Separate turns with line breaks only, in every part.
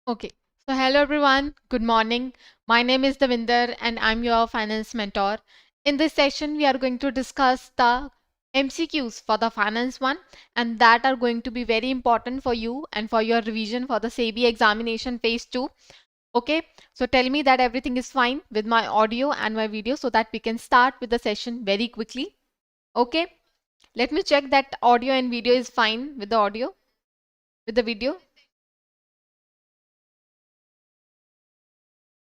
Okay, so hello everyone, good morning. My name is Davinder and I'm your finance mentor. In this session, we are going to discuss the MCQs for the finance one, and that are going to be very important for you and for your revision for the SEBI examination phase 2. Okay, so tell me that everything is fine with my audio and my video so that we can start with the session very quickly. Okay, let me check that audio and video is fine with the audio, with the video.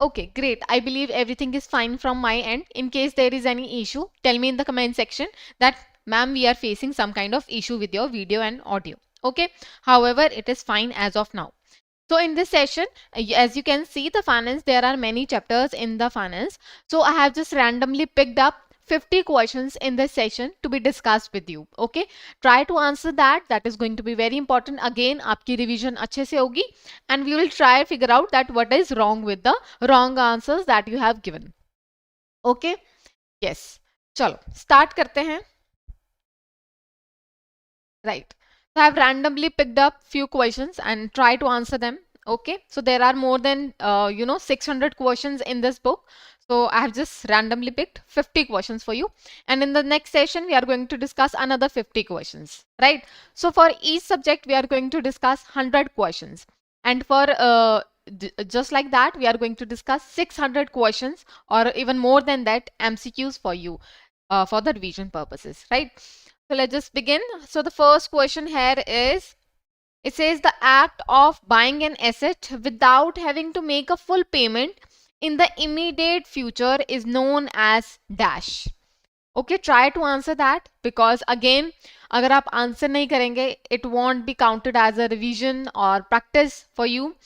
Okay, great. I believe everything is fine from my end. In case there is any issue, tell me in the comment section that, ma'am, we are facing some kind of issue with your video and audio. Okay. However, it is fine as of now. So in this session, as you can see the finance, there are many chapters in the finance. So I have just randomly picked up 50 questions in this session to be discussed with you. Okay, try to answer that. That is going to be very important. Again, आपकी revision अच्छे से होगी and we will try figure out that what is wrong with the wrong answers that you have given. Okay, yes. चलो start करते हैं. Right. So I have randomly picked up few questions and try to answer them. Okay. So there are more than 600 questions in this book. So I have just randomly picked 50 questions for you. And in the next session, we are going to discuss another 50 questions. Right. So for each subject, we are going to discuss 100 questions. And for just like that, we are going to discuss 600 questions or even more than that MCQs for you for the revision purposes. Right. So let's just begin. So the first question here is, it says the act of buying an asset without having to make a full payment in the immediate future is known as dash. Okay, try to answer that because again, अगर आप answer नहीं करेंगे, it won't be counted as a revision or practice for you.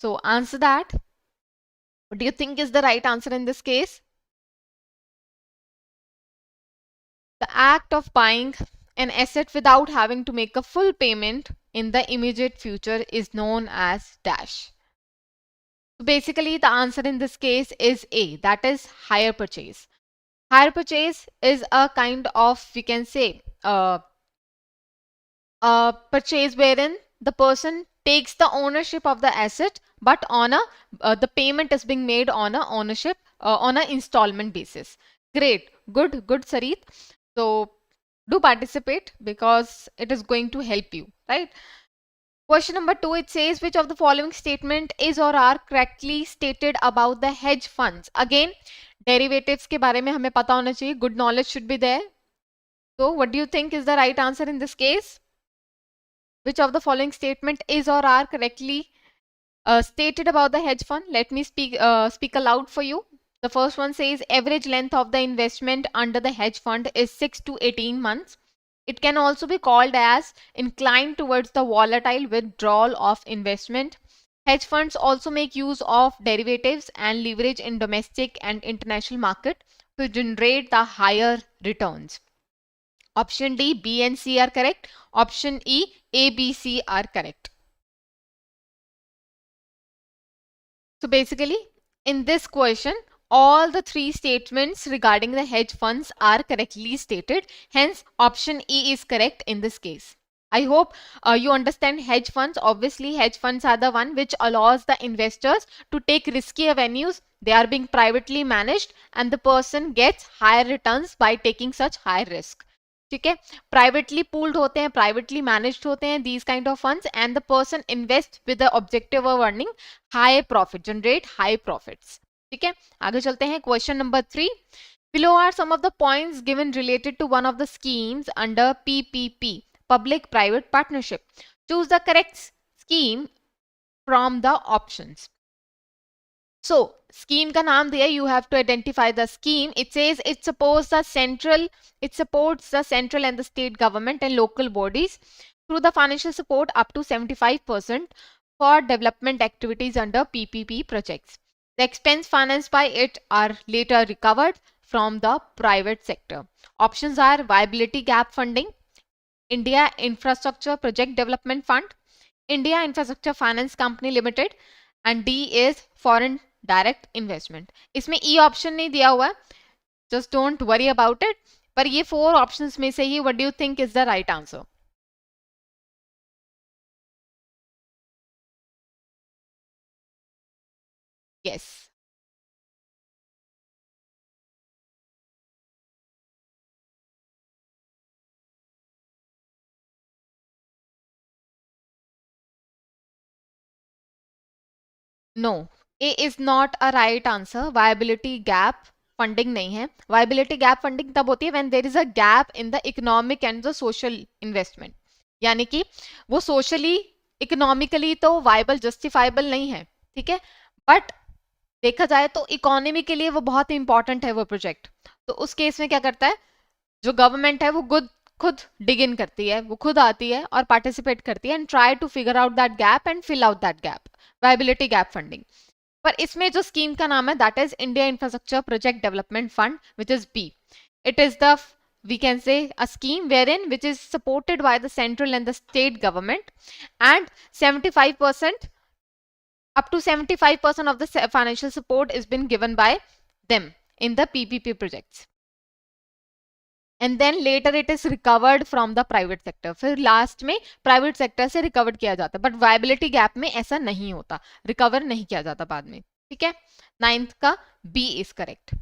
So answer that. What do you think is the right answer in this case? The act of buying an asset without having to make a full payment in the immediate future is known as dash. So basically the answer in this case is A, that is hire purchase. Hire purchase is a kind of, we can say, a purchase wherein the person takes the ownership of the asset, but on a the payment is being made on a ownership on a installment basis. Great, good Sarit. So do participate because it is going to help you, right? Question number 2, it says which of the following statement is or are correctly stated about the hedge funds. Again, derivatives के बारे में हमें पता होना चाहिए. Good knowledge should be there. So what do you think is the right answer in this case? Which of the following statement is or are correctly stated about the hedge fund? Let me speak aloud for you. The first one says average length of the investment under the hedge fund is 6 to 18 months. It can also be called as inclined towards the volatile withdrawal of investment. Hedge funds also make use of derivatives and leverage in domestic and international market to generate the higher returns. Option D, B and C are correct. Option E, A, B, C are correct. So basically, in this question, all the three statements regarding the hedge funds are correctly stated. Hence, option E is correct in this case. I hope you understand hedge funds. Obviously, hedge funds are the one which allows the investors to take risky avenues. They are being privately managed and the person gets higher returns by taking such high risk. ठीक है, privately pooled होते हैं, privately managed होते हैं these kind of funds, and the person invests with the objective of earning high profit, generate high profits. ठीक है, आगे चलते हैं. Question number 3. Below are some of the points given related to one of the schemes under PPP, public private partnership. Choose the correct scheme from the options. So scheme का नाम दिया, you have to identify the scheme. It says it supports the central and the state government and local bodies through the financial support up to 75% for development activities under PPP projects. The expense financed by it are later recovered from the private sector. Options are viability gap funding, India Infrastructure Project Development Fund, India Infrastructure Finance Company Limited, and D is foreign direct investment. इसमें E option नहीं दिया हुआ है, just don't worry about it. पर ये 4 options में से ही what do you think is the right answer? Yes. No, A is not a right answer. Viability gap funding नहीं है। वायबिलिटी गैप फंडिंग तब होती है when there is a gap in the economic and the social investment, यानी कि वो socially economically तो viable justifiable नहीं है, ठीक है, बट देखा जाए तो इकोनॉमी के लिए वो बहुत इंपॉर्टेंट है वो प्रोजेक्ट। तो उस केस में क्या करता है, जो गवर्नमेंट है वो खुद खुद डिग इन करती है, वो खुद आती है और पार्टिसिपेट करती है and try to figure out that gap and fill out that gap, viability gap funding. पर इसमें जो स्कीम का नाम है that is India infrastructure project development fund which is B. It is the, we can say, a scheme wherein which is supported by the central and the state government, and 75%, up to 75% of the financial support is been given by them in the PPP projects, and then later it is recovered from the private sector। फिर last में private sector से recover किया जाता है, but viability gap में ऐसा नहीं होता, रिकवर नहीं किया जाता बाद में, ठीक है। नाइन्थ का बी इज करेक्ट।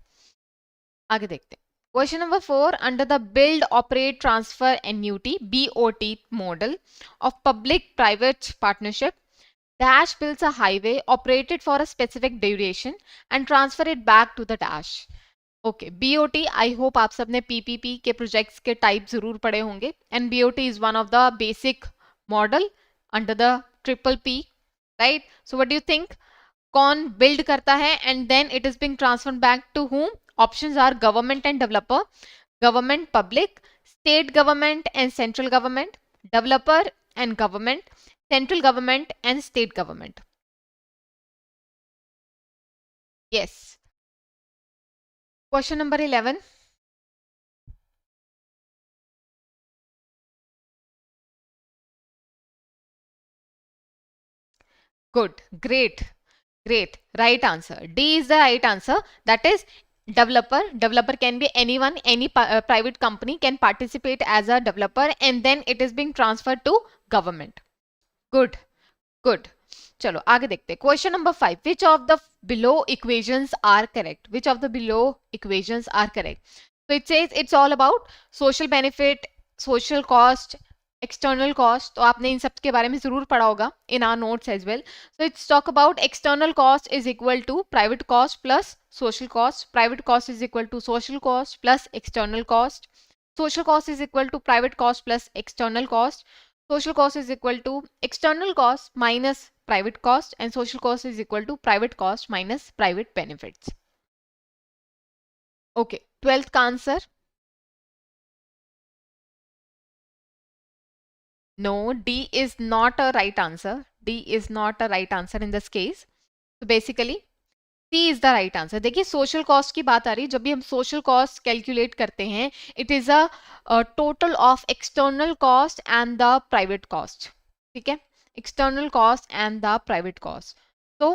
आगे देखते हैं question number 4। Under the build operate transfer annuity BOT model of public private partnership, dash builds a highway operated for a specific duration and transfer it back to the dash। Okay, BOT I hope आप सबने PPP के projects के type जरूर पढ़े होंगे, and BOT is one of the basic model under the triple P, right. So what do you think, कौन build करता है and then it is being transferred back to whom? Options are government and developer, government public, state government and central government, developer and government, central government and state government. Yes. Question number 11। Good, great, great. Right answer. D is the right answer. That is developer. Developer can be anyone, any private company can participate as a developer, and then it is being transferred to government. Good, good. चलो आगे देखते हैं question number 5। Which of the below equations are correct? Which of the below equations are correct? So it says it's all about social benefit, social cost, external cost। तो आपने इन सब के बारे में जरूर पढ़ा होगा in our notes as well। So it's talk about external cost is equal to private cost plus social cost, private cost is equal to social cost plus external cost, social cost is equal to private cost plus external cost, social cost is equal to external cost minus private cost, and social cost is equal to private cost minus private benefits। Okay, 12th का answer? No, D is not a right answer. D is not a right answer in this case. So basically C is the right answer। देखिए social cost की बात आ रही है, जब भी हम social cost calculate करते हैं it is a total of external cost and the private cost, ठीक है, external cost and the private cost. तो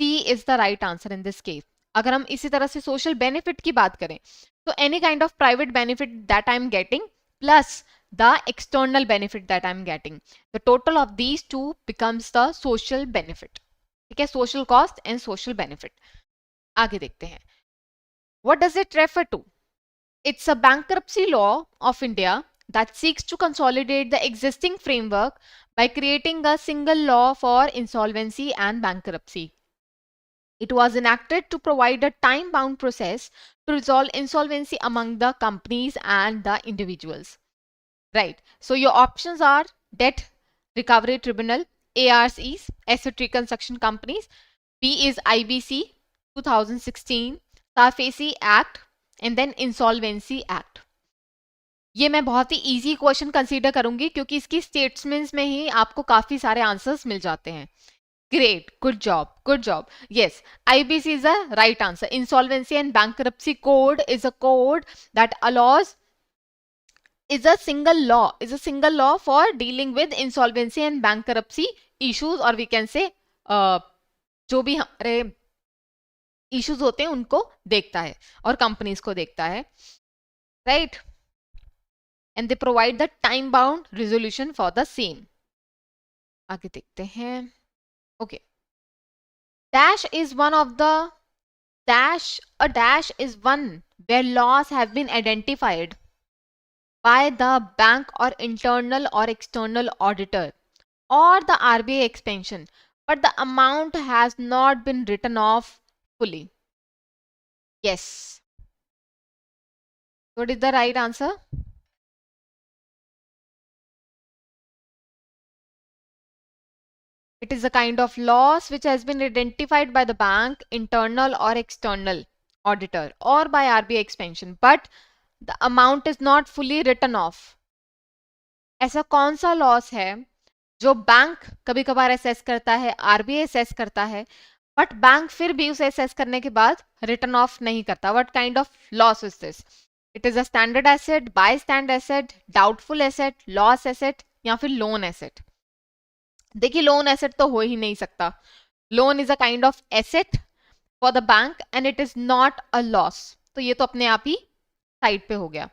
C is the right answer in this case. अगर हम इसी तरह से सोशल बेनिफिट की बात करें तो any kind of private benefit that I am getting plus the external benefit that I'm getting, the total of these two becomes the social benefit, ठीक है, social cost and social benefit। आगे देखते हैं what does it refer to? It's a bankruptcy law of India that seeks to consolidate the existing framework by creating a single law for insolvency and bankruptcy। It was enacted to provide a time-bound process to resolve insolvency among the companies and the individuals। Right. So your options are Debt Recovery Tribunal, ARCs, Asset Reconstruction Companies. B is IBC 2016, SARFAESI Act, and then Insolvency Act। ये मैं बहुत ही easy question consider करूंगी क्योंकि इसकी statements में ही आपको काफी सारे आंसर्स मिल जाते हैं। Great, good job, good job. Yes, IBC is a right answer। Insolvency and Bankruptcy Code is a code that allows is a single law for dealing with insolvency and bankruptcy issues, or we can say जो भी हमारे issues होते हैं उनको देखता है और companies को देखता है, right, and they provide the time bound resolution for the same. आगे देखते हैं। Okay, dash is one of the a dash is one where laws have been identified by the bank or internal or external auditor or the RBI expansion, but the amount has not been written off fully. Yes. What is the right answer? It is a kind of loss which has been identified by the bank, internal or external auditor or by RBI expansion, but the amount is not fully written off. ऐसा कौन सा loss है जो bank कभी कभार assess करता है, RBI assess करता है, बट बैंक फिर भी उसे असेस करने के बाद रिटर्न ऑफ नहीं करता? What kind of loss is this? It is a standard asset, by stand asset, doubtful asset, loss asset या फिर लोन एसेट? देखिए, लोन एसेट तो हो ही नहीं सकता. Loan is a kind of asset for the bank and it is not a loss, तो ये तो अपने आप ही साइड पे हो गया.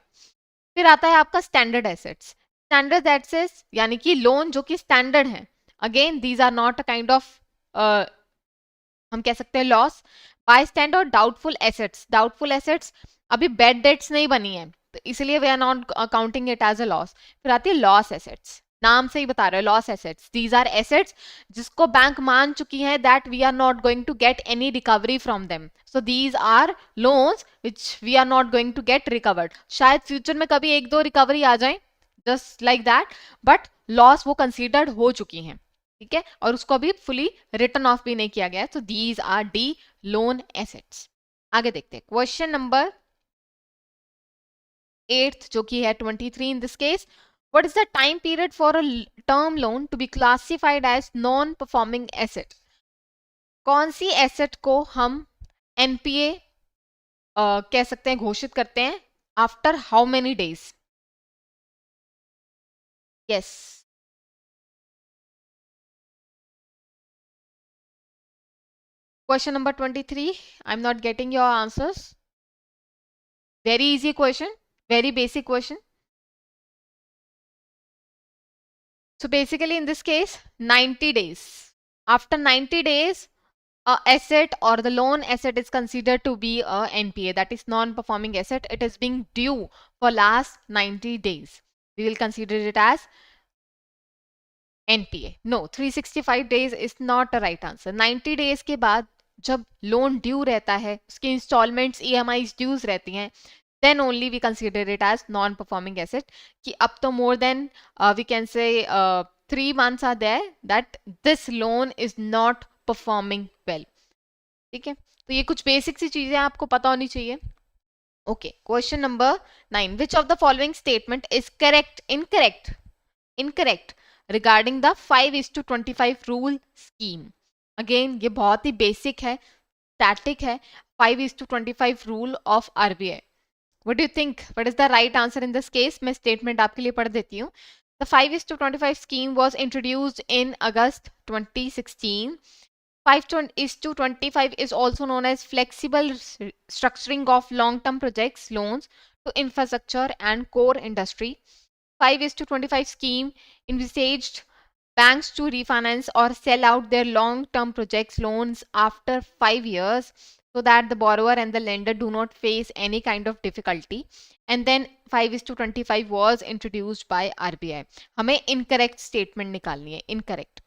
फिर आता है आपका स्टैंडर्ड एसेट्स. स्टैंडर्ड एसेट्स यानी कि लोन जो कि स्टैंडर्ड है. Again these are not a kind of, हम कह सकते हैं लॉस. बाय स्टैंड और डाउटफुल एसेट्स. डाउटफुल एसेट्स अभी बैड डेट्स नहीं बनी है, तो इसलिए we are not counting it as a loss. फिर आती है लॉस एसेट्स. नाम से ही बता रहे हैं loss assets. These are assets जिसको बैंक मान चुकी है that we are not going to get any recovery from them. So these are loans which we are not going to get recovered. शायद फ्यूचर में कभी एक दो रिकवरी आ जाए, just like that, but loss वो कंसीडर्ड हो चुकी हैं. ठीक है, और उसको अभी फुली रिटर्न ऑफ भी नहीं किया गया है. तो these R D loan assets. आगे देखते हैं क्वेश्चन नंबर 8 जो कि है 23 इन this case. What is the time period for a term loan to be classified as non-performing asset? कौन सी एसेट को हम एनपीए कह सकते हैं, घोषित करते हैं? After how many days? Yes. Question number 23. I'm not getting your answers. Very easy question, very basic question. So basically in this case 90 days. After 90 days a asset or the loan asset is considered to be a NPA, that is non-performing asset. It is being due for last 90 days. We will consider it as NPA. No, 365 days is not the right answer. 90 days के बाद जब loan due रहता है, उसकी installments EMIs dues रहती हैं, then only we consider it as non-performing asset. कि अब तो more than we can say 3 months are there that this loan is not performing well. ठीक है, तो ये कुछ बेसिक सी चीजें आपको पता होनी चाहिए. Okay, question number 9. Which of the following statement is correct, incorrect regarding the 5:25 rule scheme? Again ये बहुत ही बेसिक है, स्टैटिक है. 5:25 rule of RBI. What do you think, what is the right answer in this case? मैं statement आपके लिए पढ़ देती हूँ. The 5:25 scheme was introduced in August 2016. 5:25 is also known as flexible structuring of long-term projects loans to infrastructure and core industry. 5:25 scheme envisaged banks to refinance or sell out their long-term projects loans after 5 years so that the borrower and the lender do not face any kind of difficulty. And then 5:25 was introduced by RBI. हमें incorrect statement निकालनी है. Incorrect.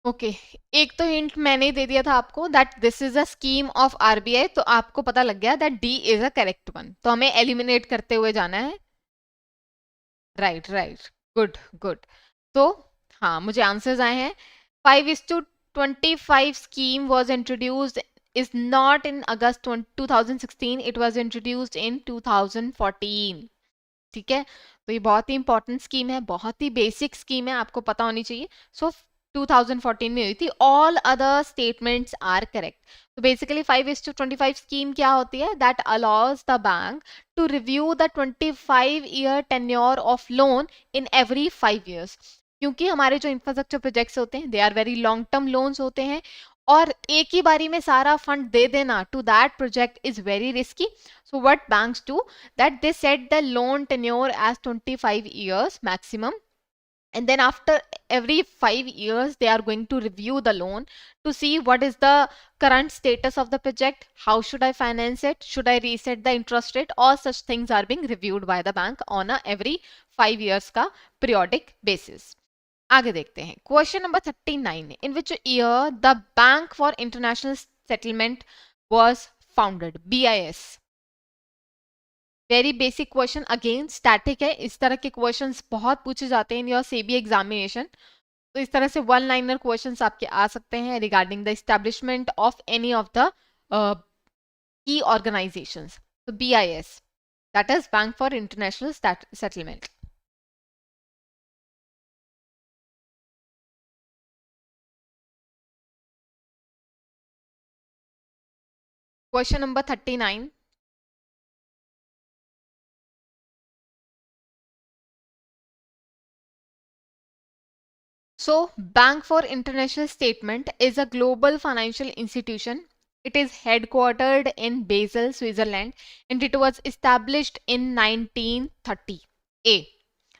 Okay, एक तो hint मैंने ही दे दिया था आपको that this is a scheme of RBI, तो आपको पता लग गया that D is a correct one. तो हमें एलिमिनेट करते हुए जाना है. Right right, good good. तो हाँ, मुझे आंसर्स आए हैं. 5:25 scheme was introduced is not in August 2016. It was introduced in 2014. ठीक है, तो ये बहुत ही इंपॉर्टेंट स्कीम है, बहुत ही बेसिक स्कीम है, आपको पता होनी चाहिए. सो 2014 में हुई थी. All other statements are correct. तो बेसिकली 5:25 स्कीम क्या होती है? That allows the bank to review the 25-year tenure of loan in every 5 years. क्योंकि हमारे जो इंफ्रास्ट्रक्चर प्रोजेक्ट्स होते हैं they are very long term loans होते हैं और एक ही बारी में सारा फंड दे देना to that project is very risky. So what banks do that they set the loan tenure as 25 years maximum, and then after every 5 years they are going to review the loan to see what is the current status of the project, how should I finance it, should I reset the interest rate. All such things are being reviewed by the bank on a every 5 years का periodic basis. आगे देखते हैं question number 39. In which year the bank for international settlement was founded, BIS. Very basic question, again static है. इस तरह के questions बहुत पूछे जाते हैं इन योर सेबी एग्जामिनेशन. तो इस तरह से वन लाइनर क्वेश्चंस आपके आ सकते हैं regarding the establishment of any of the key organisations. तो BIS, that is bank for international settlement. Question number 39. So, Bank for International Statement is a global financial institution. It is headquartered in Basel, Switzerland, and it was established in 1930. A.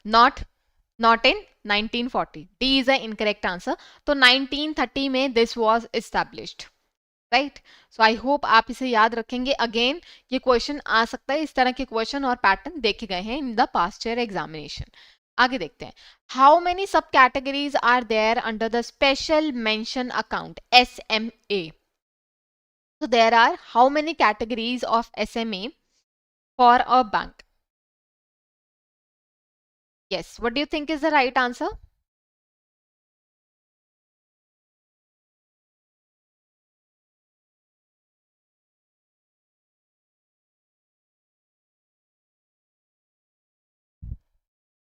Not in 1940. D is the incorrect answer. So 1930 में this was established. Right. So I hope आप इसे याद रखेंगे. Again ये question आ सकता है, इस तरह के क्वेश्चन और पैटर्न देखे गए हैं in the past year examination. आगे देखते हैं. How many sub categories are there under the special mention account, SMA? So there are how many categories of SMA for a bank? Yes, what do you think is the right answer?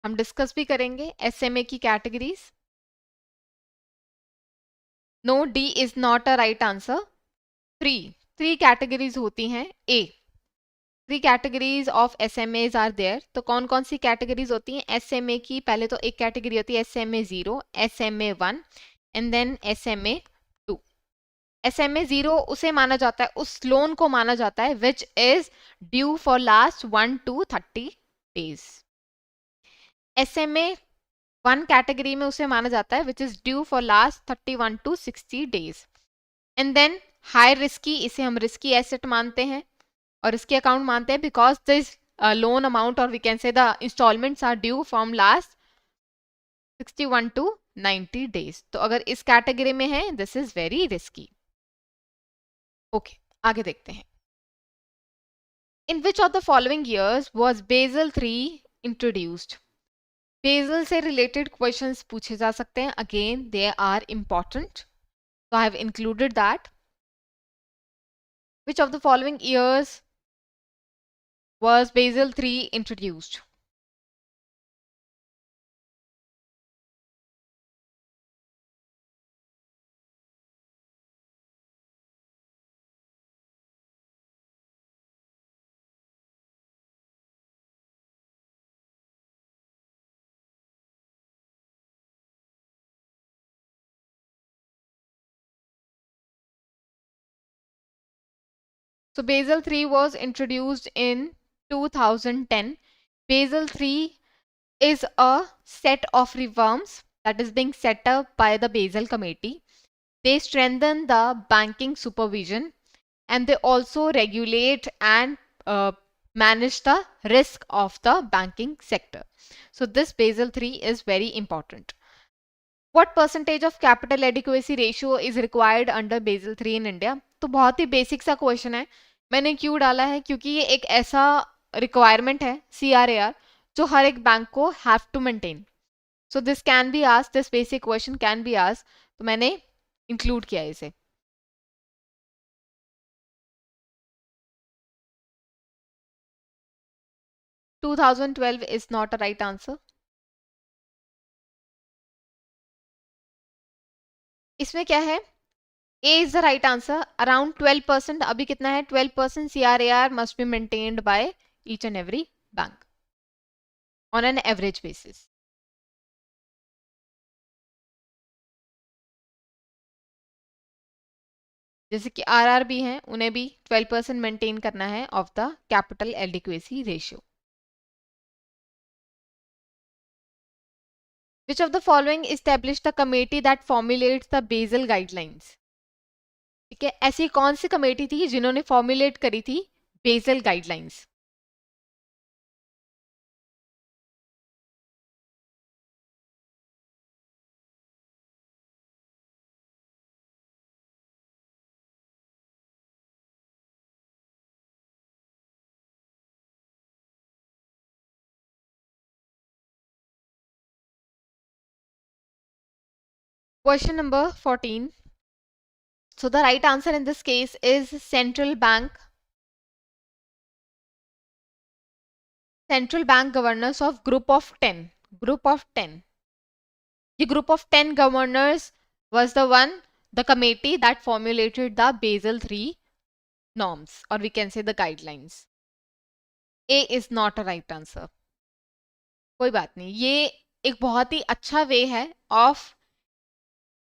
हम discuss भी करेंगे SMA की categories. No, D is not a right answer. Three categories होती हैं. A, 3 categories of SMAs are there. तो कौन कौन सी categories होती हैं SMA की? पहले तो एक कैटेगरी होती है SMA 0, SMA 1 and then SMA 2. SMA 0 उसे माना जाता है, उस लोन को माना जाता है which is due for last 1 to 30 days. SMA 1 कैटेगरी में उसे माना जाता है which is due for last 31 to 60 days. And then high risky, इसे हम रिस्की एसेट मानते हैं और इसके अकाउंट मानते हैं बिकॉज दिस लोन अमाउंट और we can say the instalments are due from last 61 to 90 days. तो अगर इस कैटेगरी में है this is very risky. Okay, आगे देखते हैं. In which of the following years was Basel 3 introduced? Basel से रिलेटेड क्वेश्चंस पूछे जा सकते हैं. Again they are important, so I have included that. Which of the following years was Basel III introduced? So Basel III was introduced in 2010. Basel III is a set of reforms that is being set up by the Basel Committee. They strengthen the banking supervision and they also regulate and manage the risk of the banking sector. So this Basel III is very important. What percentage of capital adequacy ratio is required under Basel III in India? तो बहुत ही basic सा question है. मैंने क्यों डाला है? क्योंकि ये एक ऐसा रिक्वायरमेंट है CRAR जो हर एक बैंक को have to maintain. So this can be asked, this basic question can be asked, तो मैंने इंक्लूड किया इसे. To 2012 is not a right answer. इसमें क्या है? A is the right answer. Around 12%. अभी कितना है? 12% CRAR must be maintained by each and every bank on an average basis. जैसे कि आरआरबी हैं, उन्हें भी 12% मेंटेन करना है of the capital adequacy ratio. Which of the following established the committee that formulates the Basel guidelines? ठीक है, ऐसी कौन सी कमेटी थी जिन्होंने फॉर्मुलेट करी थी basal guidelines? Question number 14. So the right answer in this case is central bank governors of group of 10. Group of 10. The group of 10 governors was the committee that formulated the Basel III norms, or we can say the guidelines. A is not a right answer. कोई बात नहीं, ये एक बहुत ही अच्छा वे है of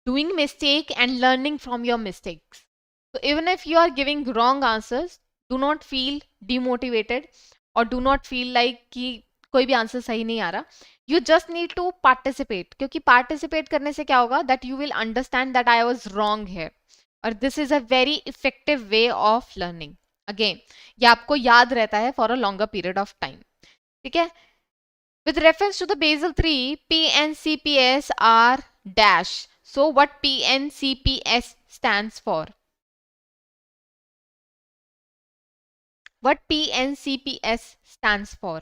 doing mistake and learning from your mistakes. So even if you are giving wrong answers, do not feel demotivated or do not feel like कि कोई भी आंसर सही नहीं आ रहा. You just need to participate, क्योंकि participate करने से क्या होगा, that you will understand that I was wrong here. और this is a very effective way of learning. Again, ये आपको याद रहता है for a longer period of time. ठीक है? With reference to the Basel III, P and CPS are dash. So what P and CPS stands for? What P and CPS stands for?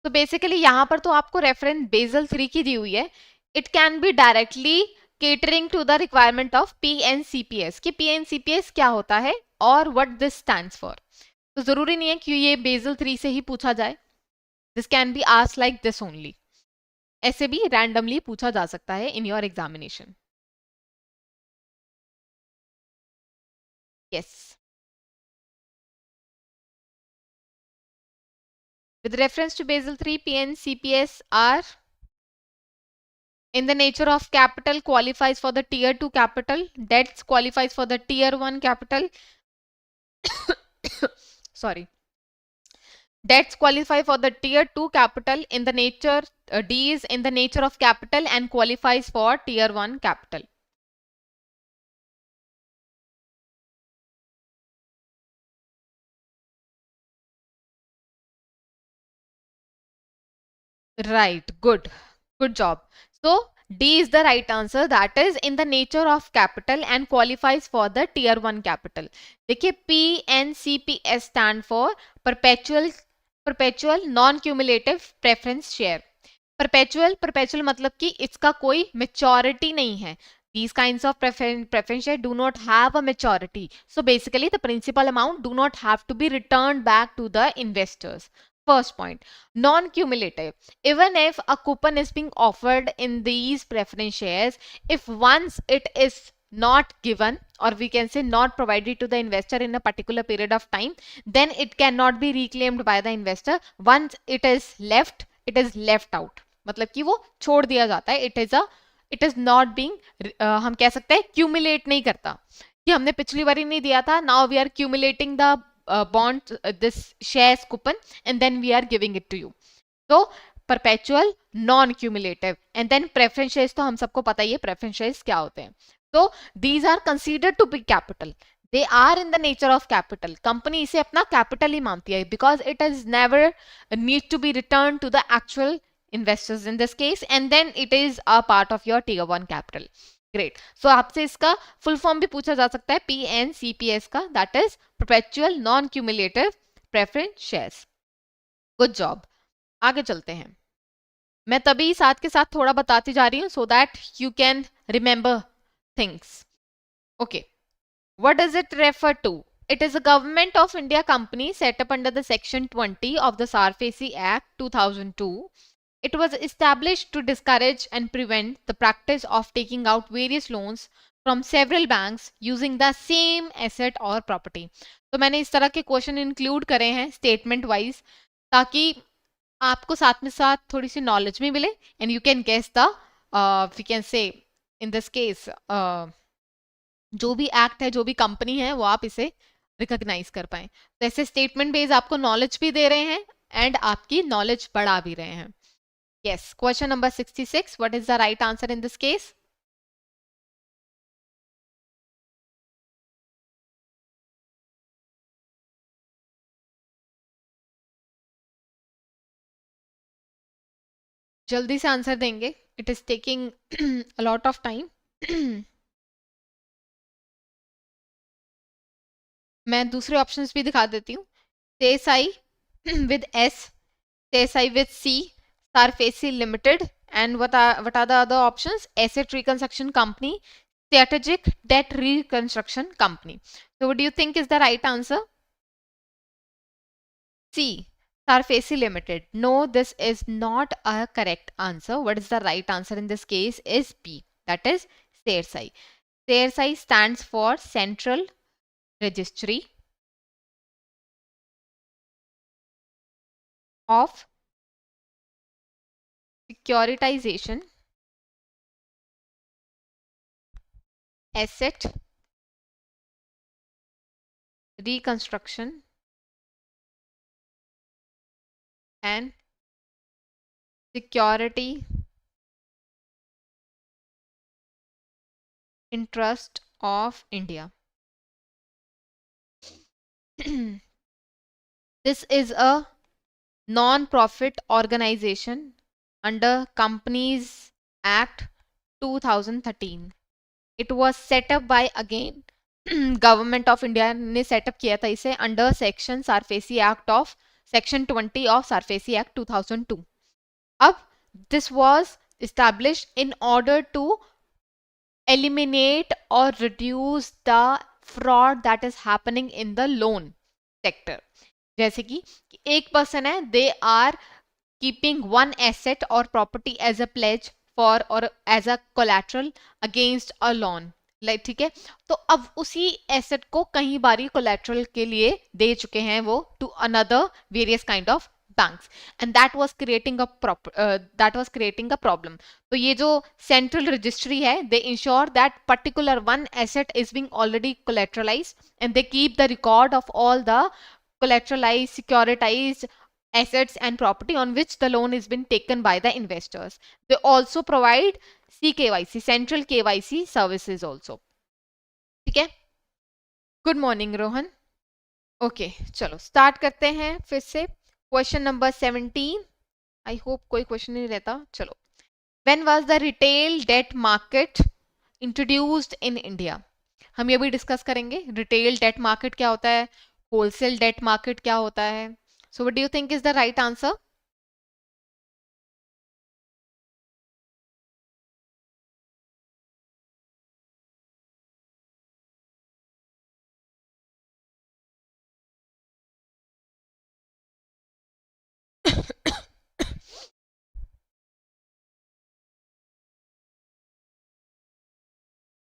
So basically यहाँ पर तो आपको reference basal 3 की दी हुई है. It can be directly catering to the requirement of P and CPS कि P and CPS क्या होता है और what this stands for. तो जरूरी नहीं है कि ये बेसल 3 से ही पूछा जाए. This can be asked like this only. ऐसे भी randomly पूछा जा सकता है in your examination. Yes. With reference to Basel III, P and CPS are in the nature of capital, qualifies for the tier 2 capital, debts qualifies for the tier 1 capital. Sorry. Debts qualify for the tier 2 capital in the nature, D is in the nature of capital and qualifies for tier 1 capital. Right, good job. So D is the right answer, that is in the nature of capital and qualifies for the tier 1 capital. देखिए P and CPS stand for perpetual non cumulative preference share. Perpetual मतलब कि इसका कोई maturity नहीं है. These kinds of preference share do not have a maturity. So basically the principal amount do not have to be returned back to the investors. First point. Non-cumulative. Even if a coupon is being offered in these preference shares, if once it is not given, or we can say not provided to the investor in a particular period of time, then it cannot be reclaimed by the investor. Once it is left out. मतलब कि वो छोड़ दिया जाता है. It is not being, हम कह सकते हैं क्यूमुलेट नहीं करता कि हमने पिछली बार ही नहीं दिया था, now we are cumulating the bond, this shares coupon, and then we are giving it to you. So perpetual non cumulative, and then preference shares तो हम सबको पता ही है preference shares क्या होते हैं. So these are considered to be capital. They are in the nature of capital. Company इसे अपना capital ही मानती है because it has never need to be returned to the actual investors in this case, and then it is a part of your tier 1 capital. Great. So आपसे इसका full form भी पूछा जा सकता है P N C P S का, that is perpetual non cumulative preference shares. Good job. आगे चलते हैं. मैं तभी साथ के साथ थोड़ा बताती जा रही हूं so that you can remember things. Okay. What does it refer to? It is a Government of India company set up under the Section 20 of the SARFAESI Act 2002. It was established to discourage and prevent the practice of taking out various loans from several banks using the same asset or property. तो मैंने इस तरह के question include करे हैं statement wise ताकि आपको साथ में साथ थोड़ी सी नॉलेज भी मिले and you can guess the we can say in this case जो भी एक्ट है, जो भी कंपनी है, वो आप इसे रिकॉग्नाइज कर पाए। तो ऐसे स्टेटमेंट बेस आपको नॉलेज भी दे रहे हैं एंड आपकी नॉलेज बढ़ा भी रहे हैं। Yes, question number 66, what is the right answer in this case? जल्दी से आंसर देंगे, it is taking a lot of time. मैं दूसरे ऑप्शंस भी दिखा देती हूँ। सेसाई with S, CERSAI with C, Sarfaci Limited, and what are the other options? Asset Reconstruction Company, Strategic Debt Reconstruction Company. So what do you think is the right answer? C, Sarfaci Limited. No, this is not a correct answer. What is the right answer in this case is B, that is CERSAI. CERSAI stands for Central Registry of Securitization, Asset Reconstruction, and Security Interest of India. This is a non-profit organization under Companies Act 2013. It was set up by again government of India ने setup किया था इसे under section SARFAESI act of section 20 of SARFAESI act 2002. अब this was established in order to eliminate or reduce the fraud that is happening in the loan sector. जैसे कि एक person है, they are keeping one asset or property as a pledge for or as a collateral against a loan, like ठीक है, तो अब उसी asset को कई बारी कोलैटरल के लिए दे चुके हैं वो to another various kind of banks, and that was creating a problem. तो ये जो central registry है, they ensure that particular one asset is being already collateralized and they keep the record of all the collateralized, securitized assets and property on which the loan has been taken by the investors. They also provide CKYC, central KYC services also. ठीक है, good morning Rohan. Okay चलो start करते हैं फिर से। Question number 17, I hope कोई question नहीं रहता। चलो, when was the retail debt market introduced in India? हम ये भी डिस्कस करेंगे, रिटेल डेट मार्केट क्या होता है, होलसेल डेट मार्केट क्या होता है। So what do you think is the right answer?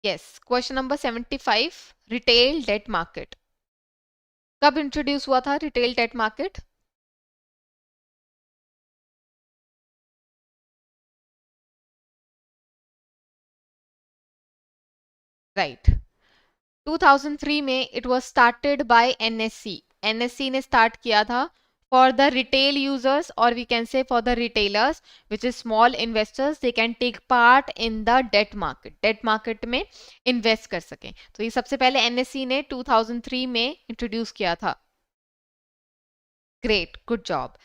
Yes, question number 75, retail debt market कब इंट्रोड्यूस हुआ था? रिटेल डेट मार्केट राइट, 2003 में it was started by NSC. NSC ने स्टार्ट किया था फॉर द रिटेल यूजर्स, और we can say for the retailers which is small investors, they can take part in the debt market, debt market में invest कर सकें। तो ये सबसे पहले एनएससी ने 2003 में इंट्रोड्यूस किया था। Great, good job.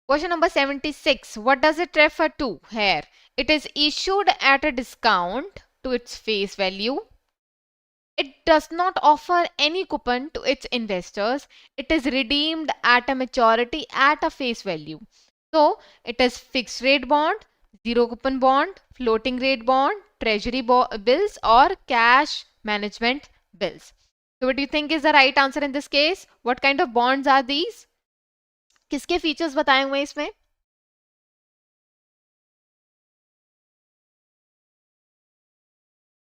Question number 76. What does it refer to here? It is issued at a discount to its face value. It does not offer any coupon to its investors. It is redeemed at a maturity at a face value. So, it is fixed rate bond, zero coupon bond, floating rate bond, treasury bills or cash management bills. So, what do you think is the right answer in this case? What kind of bonds are these? किसके features बताए हुए हैं इसमें?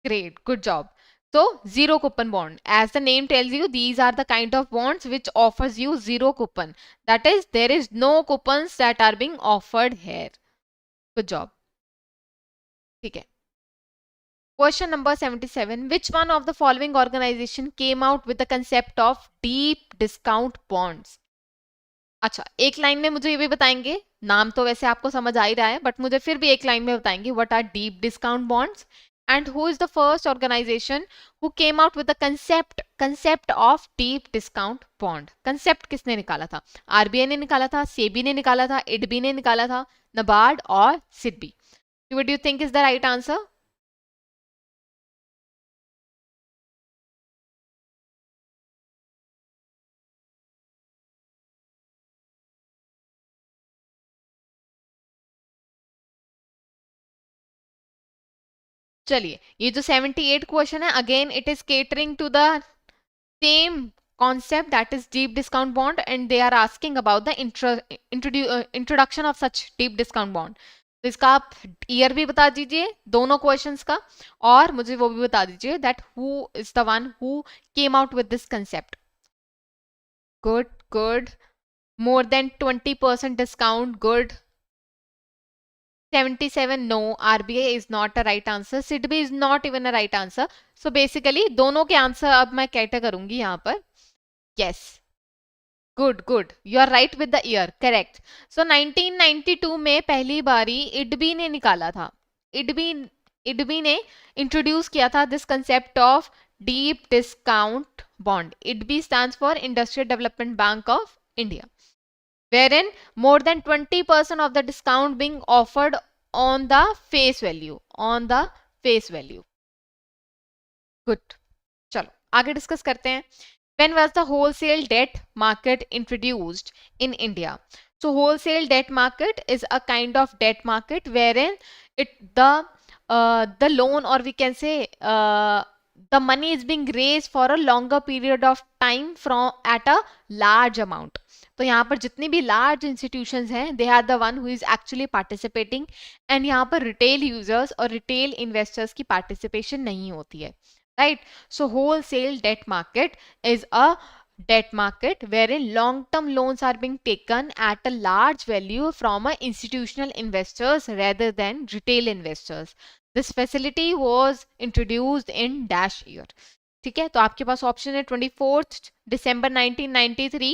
Great, good job. So, zero coupon bond. As the name tells you, these are the kind of bonds which offers you zero coupon. That is, there is no coupons that are being offered here. Good job. ठीक है. Question number 77. Which one of the following organization came out with the concept of deep discount bonds? अच्छा, एक line में मुझे ये भी बताएंगे, नाम तो वैसे आपको समझ आ ही रहा है, बट मुझे फिर भी एक लाइन में बताएंगे what are deep discount bonds and who is the first organisation who came out with the concept of deep discount bond? Concept किसने निकाला था? आरबीआई ने निकाला था, सेबी ने निकाला था, इडबी ने निकाला था, नबार्ड और SIDBI? What do you think is the right answer? चलिए, ये जो 78 क्वेश्चन है, again it is catering to the same concept, that is deep discount bond, and they are asking about the introduction of such deep discount bond. तो इसका आप year भी बता दीजिए दोनों क्वेश्चंस का, और मुझे वो भी बता दीजिए that who is the one who came out with this concept. Good good. More than 20% discount, good. 77, no, RBI is not a right answer. SIDBI is not even a right answer. So basically दोनों के answer अब मैं कैटे करूंगी यहाँ पर. Yes. Good, good. You are right with the year. Correct. So 1992 में पहली बारी इडबी ने निकाला था. इडबी ने इंट्रोड्यूस किया था this concept of deep discount bond. IDBI stands for Industrial Development Bank of India, wherein more than 20% of the discount being offered on the face value. On the face value. Good. चलो आगे discuss करते हैं. When was the wholesale debt market introduced in India? So wholesale debt market is a kind of debt market wherein the loan, or we can say the money is being raised for a longer period of time from at a large amount. तो यहाँ पर जितनी भी large institutions हैं, they are the one who is actually participating, and यहाँ पर retail users और retail investors की पार्टिसिपेशन नहीं होती है. Right? So wholesale debt market is a debt market wherein long-term loans are being taken at a large value from a institutional investors rather than retail investors. This facility was introduced in dash year. ठीक है, तो आपके पास option है 24th December 1993,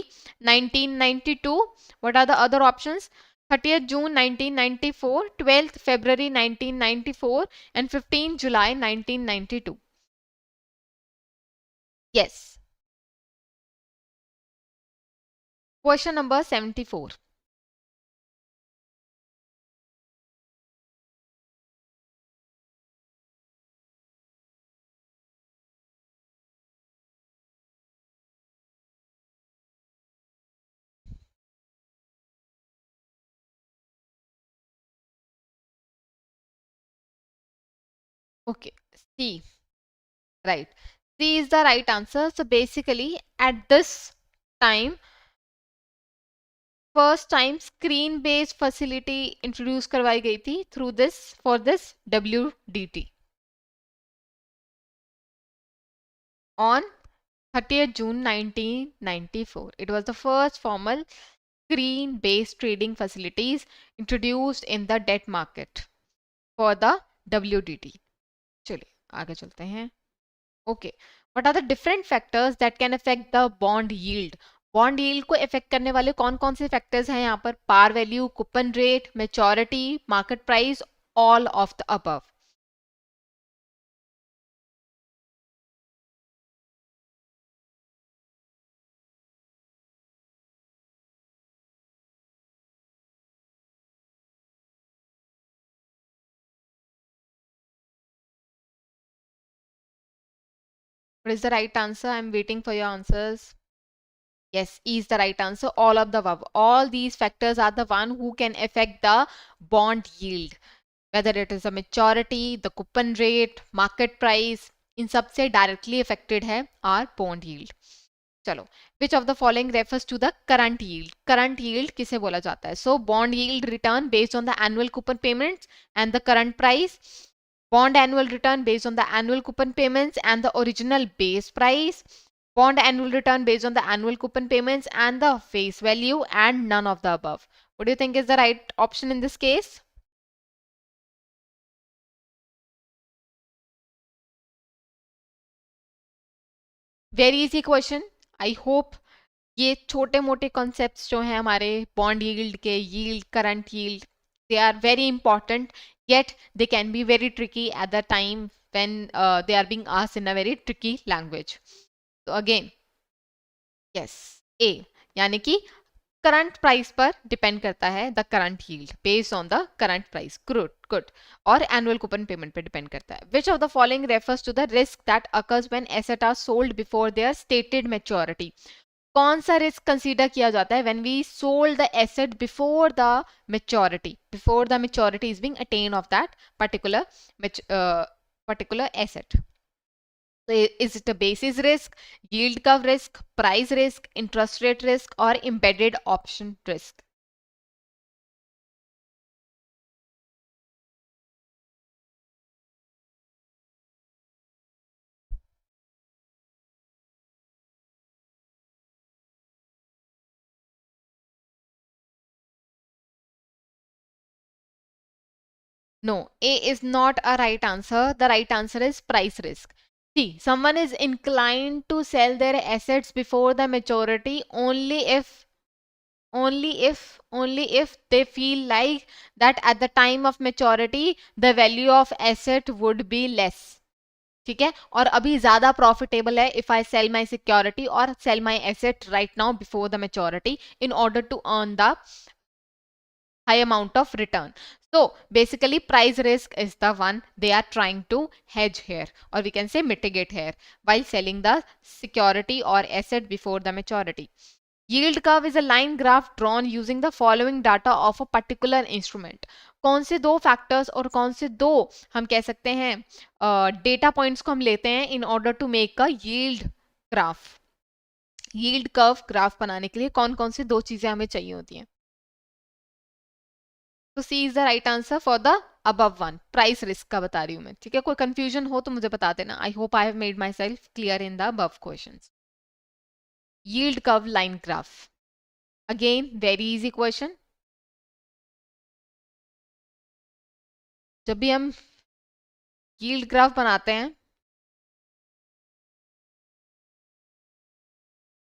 1992. What are the other options? 30th June 1994, 12th February 1994, and 15th July 1992. Yes. Question number 74. Okay, C. Right. C is the right answer. So basically, at this time, first time screen based facility introduce करवाई गई थी through this for this WDT on 30th June 1994. It was the first formal screen based trading facilities introduced in the debt market for the WDT. चलिए आगे चलते हैं. Okay, what are the different factors that can affect the bond yield? Bond yield को effect करने वाले कौन कौन से फैक्टर्स हैं यहाँ पर? Par value, coupon rate, maturity, market price, all of the above. What is the right answer? I'm waiting for your answers. Yes, E is the right answer. All of the above. All these factors are the one who can affect the bond yield. Whether it is the maturity, the coupon rate, market price, इन सब से directly affected है our bond yield. चलो, which of the following refers to the current yield? Current yield किसे बोला जाता है? So bond yield return based on the annual coupon payments and the current price. Bond annual return based on the annual coupon payments and the original base price. Bond annual return based on the annual coupon payments and the face value, and none of the above. What do you think is the right option in this case? Very easy question. I hope ये छोटे मोटे concepts जो हैं हमारे bond yield के, yield, current yield, they are very important, yet they can be very tricky at the time when they are being asked in a very tricky language. So again, yes, A, यानी कि current price पर depend करता है the current yield based on the current price. Good good. और annual coupon payment पे depend करता है. Which of the following refers to the risk that occurs when asset are sold before their stated maturity. कौन सा risk consider किया जाता है when we sold the asset before the maturity, before the maturity is being attain of that particular asset. So is it a basis risk, yield curve risk, price risk, interest rate risk, or embedded option risk? No, A is not a right answer. The right answer is price risk. See, someone is inclined to sell their assets before the maturity only if they feel like that at the time of maturity the value of asset would be less. ठीक है, और अभी ज्यादा profitable है if I sell my security or sell my asset right now before the maturity in order to earn the high amount of return. So basically price risk is the one they are trying to hedge here, or we can say mitigate here while selling the security or asset before the maturity. Yield curve is a line graph drawn using the following data of a particular instrument. कौन से दो factors और कौन से दो हम कह सकते हैं डेटा पॉइंट्स को हम लेते हैं in order to make a yield graph. Yield curve graph बनाने के लिए कौन कौन सी दो चीजें हमें चाहिए होती हैं. तो C is the right answer for the above one. Price risk का बता रही हूं मैं. ठीक है, कोई कंफ्यूजन हो तो मुझे बता देना. I hope I have made my self clear in the above questions. Yield curve line graph, again very easy question. जब भी हम यील्ड ग्राफ बनाते हैं,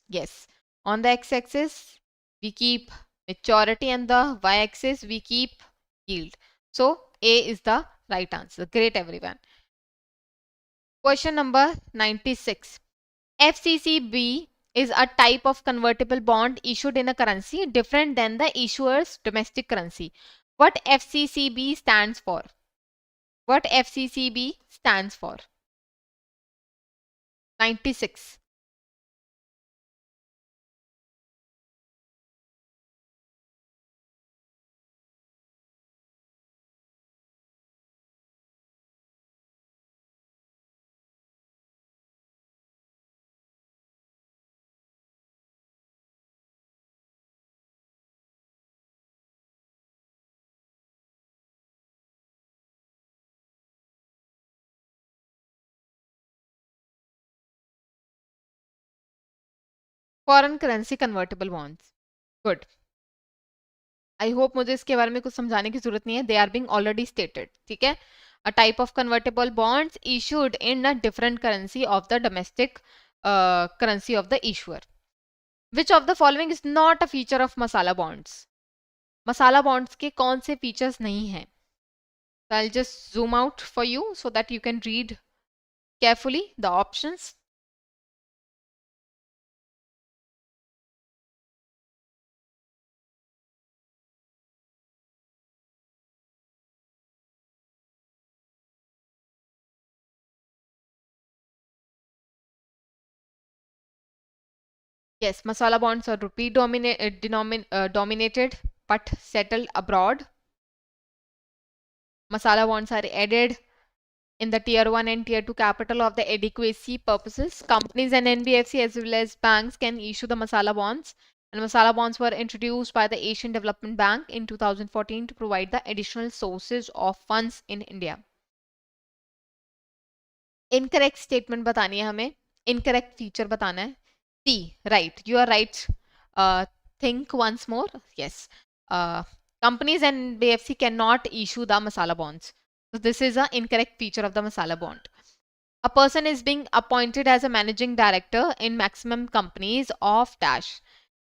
yes, on the x-axis we keep maturity and the y-axis we keep yield. So A is the right answer. Great everyone. Question number 96. FCCB is a type of convertible bond issued in a currency different than the issuer's domestic currency. What FCCB stands for? What FCCB stands for? 96. Foreign currency convertible bonds. Good. I hope मुझे इसके बारे में कुछ समझाने की जरूरत नहीं है. They are being already stated. ठीक है, a type of convertible bonds issued in a different currency of the domestic currency of the issuer. Which of the following is not a feature of masala bonds. Masala bonds के कौन से features नहीं हैं? I just zoom out for you so that you can read carefully the options. Yes, masala bonds are rupee dominated but settled abroad. Masala bonds are added in the tier 1 and tier 2 capital of the adequacy purposes. Companies and NBFC as well as banks can issue the masala bonds. And masala bonds were introduced by the Asian Development Bank in 2014 to provide the additional sources of funds in India. Incorrect statement बतानी है हमें. Incorrect feature बताना है. C, right. You are right. Think once more. Yes. Companies and BFC cannot issue the masala bonds. So this is an incorrect feature of the masala bond. A person is being appointed as a managing director in maximum companies of dash.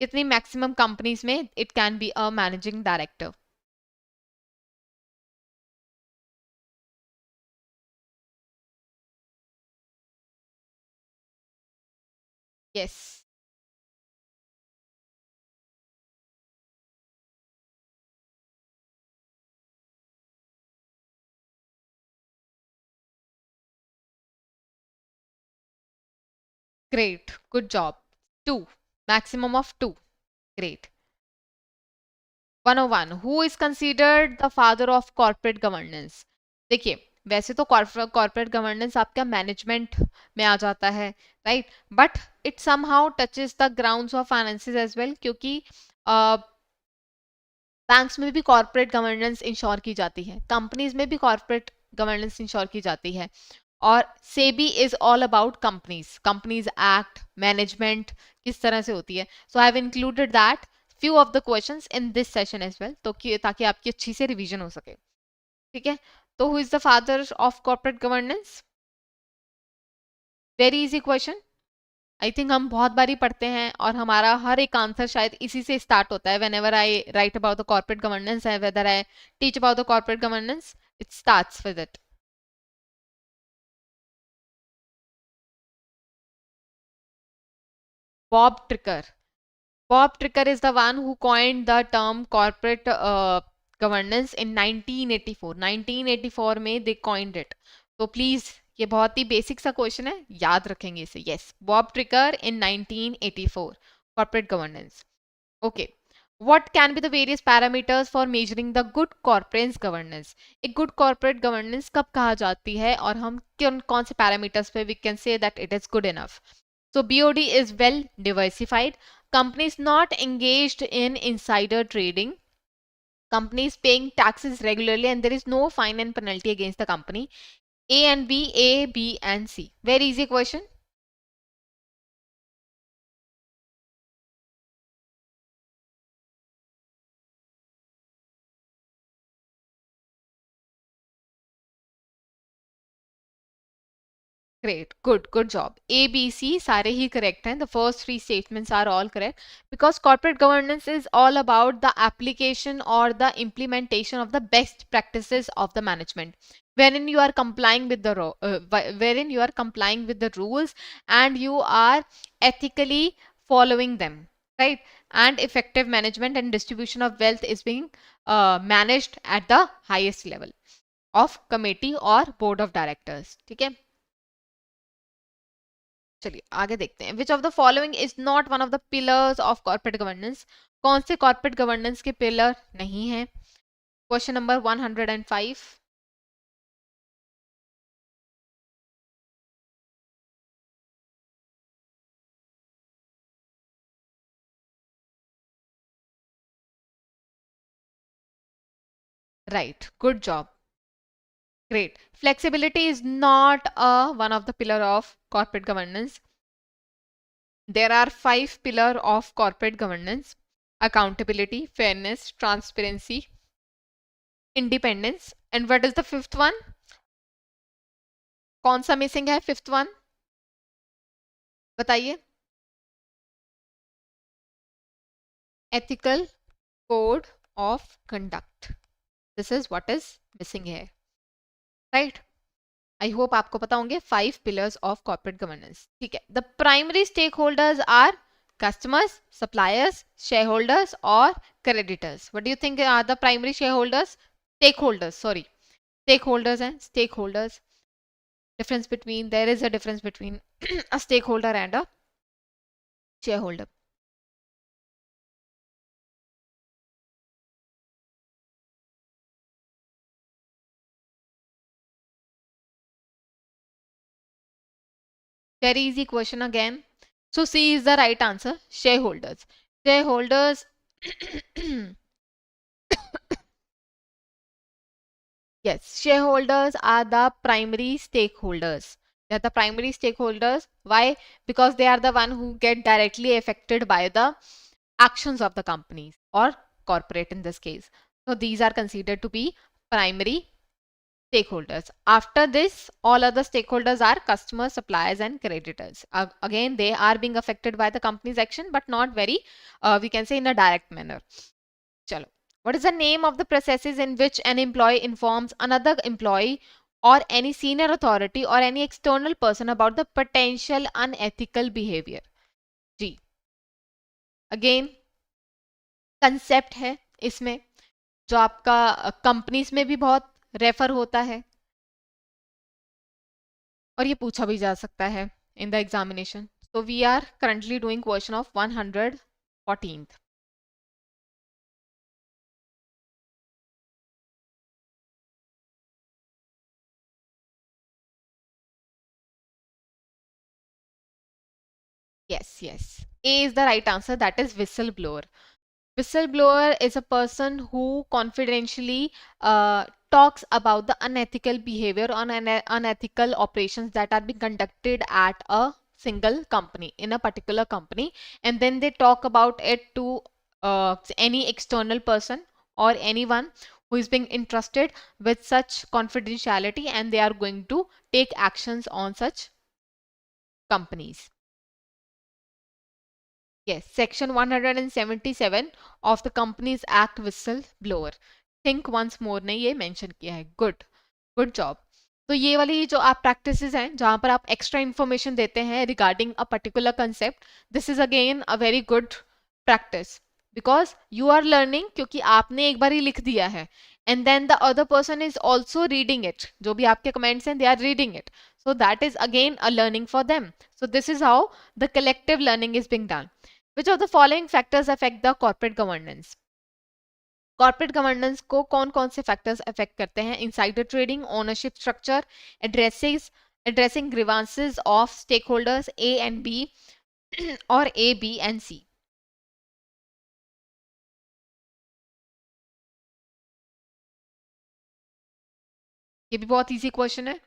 कितनी maximum companies में it can be a managing director? Yes. Great. Good job. 2. Maximum of 2. Great. 101. Who is considered the father of corporate governance? देखिए, वैसे तो corporate governance आपका management में आ जाता है, right, but it somehow touches the grounds of finances as well, क्योंकि banks में भी कॉर्पोरेट गवर्नेंस इंश्योर की जाती है, कंपनीज में भी कॉर्पोरेट गवर्नेंस इंश्योर की जाती है, और SEBI is all about companies, companies act, management किस तरह से होती है. So I have included that few of the questions in this session as well, तो ताकि आपकी अच्छी से रिवीजन हो सके. ठीक है, तो who is the father of corporate governance? Very easy question. I think हम बहुत बारी पढ़ते हैं और हमारा हर एक आंसर शायद इसी से स्टार्ट होता है. When ever I right about the corporate governance, whether I teach about the corporate governance, it starts with it. Bob Tricker. Bob Tricker is the one who coined the term corporate governance in 1984. 1984 में they coined it. तो please ये बहुत ही basic सा question है, याद रखेंगे इसे. Yes, Bob Tricker in 1984, corporate governance. Okay, what can be the various parameters for measuring the good corporate governance? एक good corporate governance कब कहा जाती है और हम कौन से parameters पे we can say that it is good enough? So BOD is well diversified. Companies not engaged in insider trading. Companies paying taxes regularly and there is no fine and penalty against the company. A and B, A, B and C. Very easy question. Great, good job. A, B, C सारे ही correct हैं. The first three statements are all correct because corporate governance is all about the application or the implementation of the best practices of the management, wherein you are complying with the rules and you are ethically following them, right? And effective management and distribution of wealth is being managed at the highest level of committee or board of directors. ठीक है, चलिए आगे देखते हैं. Which of the following is not one of the pillars of corporate governance? कौन से corporate governance के pillar नहीं है? Question number 105. Right, good job, great. Flexibility is not one of the pillar of corporate governance. There are 5 pillar of corporate governance: accountability, fairness, transparency, independence. And what is the fifth one? कौन सा missing है fifth one? बताइए. Ethical code of conduct. This is what is missing here, right? I hope आपको पता होंगे 5 pillars of corporate governance. ठीक है, the primary stakeholders are customers, suppliers, shareholders or creditors. What do you think are the primary shareholders? Stakeholders, sorry. Stakeholders and stakeholders. There is a difference between a stakeholder and a shareholder. Very easy question again. So C is the right answer. Shareholders. Shareholders. Yes, shareholders are the primary stakeholders. They are the primary stakeholders. Why? Because they are the one who get directly affected by the actions of the companies or corporate in this case. So these are considered to be primary stakeholders. After this, all other stakeholders are customers, suppliers, and creditors. Again, they are being affected by the company's action, but not very, we can say, in a direct manner. Chalo. What is the name of the processes in which an employee informs another employee or any senior authority or any external person about the potential unethical behavior? जी. Again, concept है इसमें जो आपका companies में भी बहुत refer होता है और ये पूछा भी जा सकता है in the examination. So we are currently doing question of 114th. Yes, yes. A is the right answer. That is whistleblower. Whistleblower is a person who confidentially talks about the unethical behavior on unethical operations that are being conducted at a single company, in a particular company, and then they talk about it to any external person or anyone who is being entrusted with such confidentiality, and they are going to take actions on such companies. Yes, Section 177 of the Companies Act whistleblower. Think once more ने ये mention किया है. Good, good job. तो ये वाली जो आप practices हैं जहाँ पर आप extra information देते हैं regarding a particular concept, this is again a very good practice because you are learning क्योंकि आपने एक बार ही लिख दिया है and then the other person is also reading it. जो भी आपके comments हैं, they are reading it. So that is again a learning for them. So this is how the collective learning is being done. Which of the following factors affect the corporate governance? Corporate governance को कौन कौन से factors affect करते हैं? Insider trading, ownership structure, addressing grievances of stake holders A and B और A B and C. ये भी बहुत इजी क्वेश्चन है.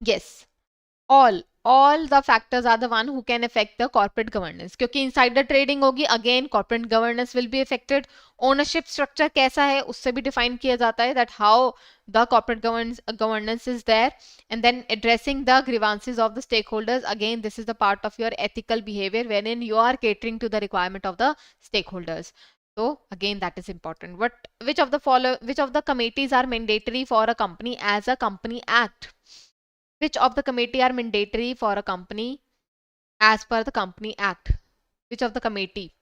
Yes, all the factors are the one who can affect the corporate governance. क्योंकि insider trading होगी, again corporate governance will be affected. Ownership structure कैसा है उससे भी define किया जाता है that how the corporate governance is there, and then addressing the grievances of the stakeholders. Again, this is the part of your ethical behavior wherein you are catering to the requirement of the stakeholders. So again, that is important. Which of the committees are mandatory for a company as a company act? Which of the committee are mandatory for a company as per the Company Act? Which of the committee?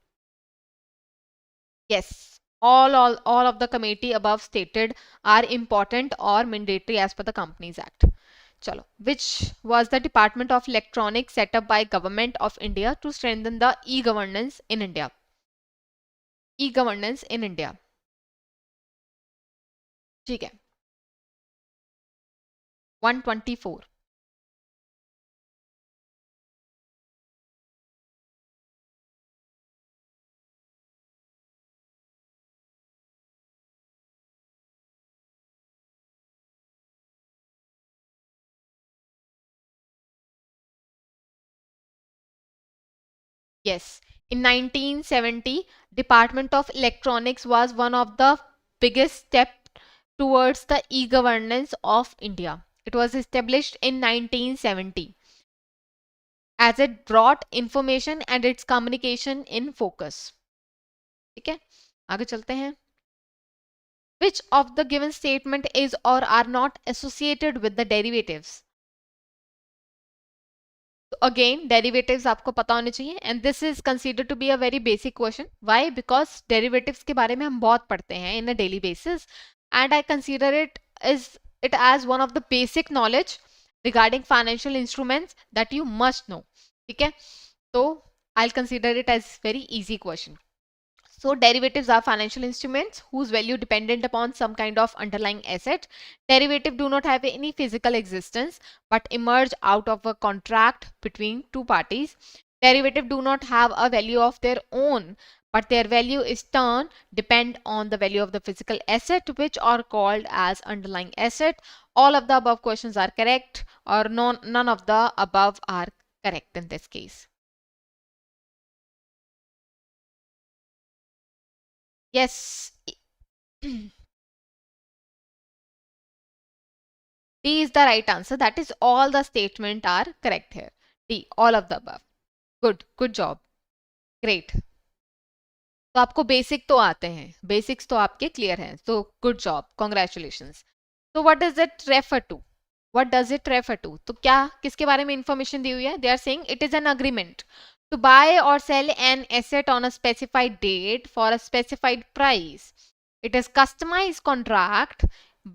Yes, all of the committee above stated are important or mandatory as per the Companies Act. Chalo. Which was the Department of Electronics set up by Government of India to strengthen the e-governance in India? E-governance in India. ठीक है. 124. Yes, in 1970, Department of Electronics was one of the biggest step towards the e-governance of India. It was established in 1970 as it brought information and its communication in focus. ठीक है, आगे चलते हैं. Which of the given statement is or are not associated with the derivatives? Again, derivatives आपको पता होने चाहिए and this is considered to be a very basic question. Why? Because derivatives के बारे में हम बहुत पढ़ते हैं in a daily basis and I consider it as one of the basic knowledge regarding financial instruments that you must know. ठीक है, तो I'll consider it as very easy question. So derivatives are financial instruments whose value dependent upon some kind of underlying asset. Derivative do not have any physical existence but emerge out of a contract between two parties. Derivative do not have a value of their own but their value is turned depend on the value of the physical asset which are called as underlying asset. All of the above questions are correct or none of the above are correct in this case. Yes. D is the right answer. That is all the statement are correct here. D, all of the above. Good job. Great. तो आपको basic तो आते हैं, basics तो आपके clear हैं, तो good job, congratulations. तो what does it refer to? What does it refer to? तो क्या किसके बारे में इंफॉर्मेशन दी हुई है? They are saying it is an agreement to buy or sell an asset on a specified date for a specified price. It is customize contract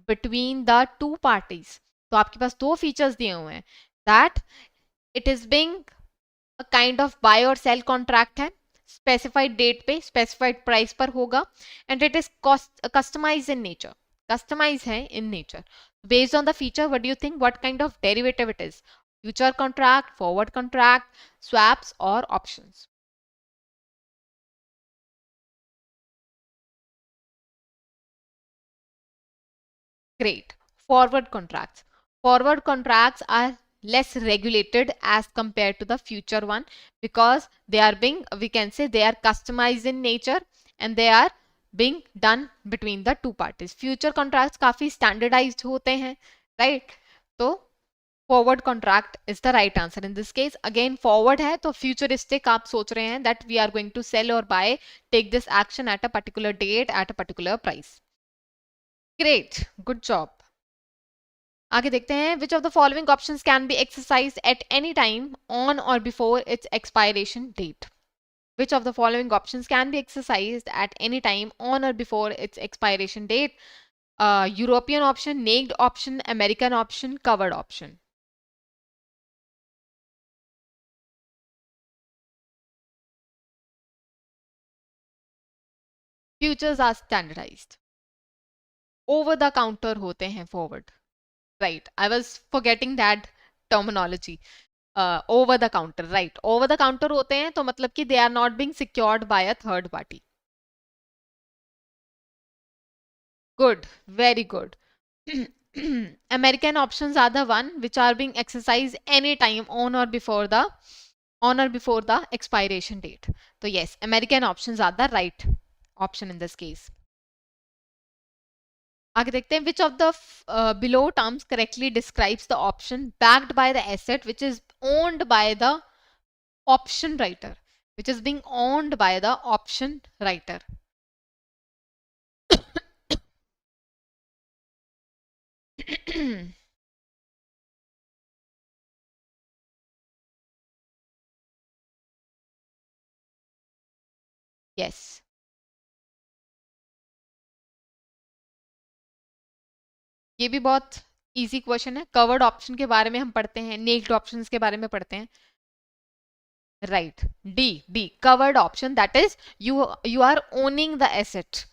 between the two parties. तो आपके पास दो फीचर्स दिए हुए हैं, that it is being a kind of buy or sell contract है, specified date पे specified price पर होगा, and it is customize in nature. Customize है in nature. Based on the feature, what do you think what kind of derivative it is? Future contract, forward contract, swaps or options? Great. Forward contracts. Forward contracts are less regulated as compared to the future one, because they are being, we can say, they are customized in nature and they are being done between the two parties. Future contracts काफी standardized होते हैं, right? तो forward contract is the right answer in this case. Again, forward है तो futuristic आप सोच रहे हैं that we are going to sell or buy, take this action at a particular date at a particular price. Great, good job. आगे देखते हैं. Which of the following options can be exercise at any time on or before its expiration date? Which of the following options can be exercise at any time on or before its expiration date? European option, naked option, American option, covered option? Futures are standardised. Over the counter होते हैं forward. Right, I was forgetting that terminology. Over the counter, right, over the counter होते हैं तो मतलब कि they are not being secured by a third party. Good, very good. American options are the one which are being exercised anytime on or before the expiration date. So yes, American options are the right option in this case. आगे देखते हैं. Which of the below terms correctly describes the option backed by the asset which is owned by the option writer, which is being owned by the option writer? Yes. ये भी बहुत easy question है. Covered option के बारे में हम पढ़ते हैं, नेक्ड ऑप्शंस के बारे में पढ़ते हैं. Right, the covered option, that is you are owning the asset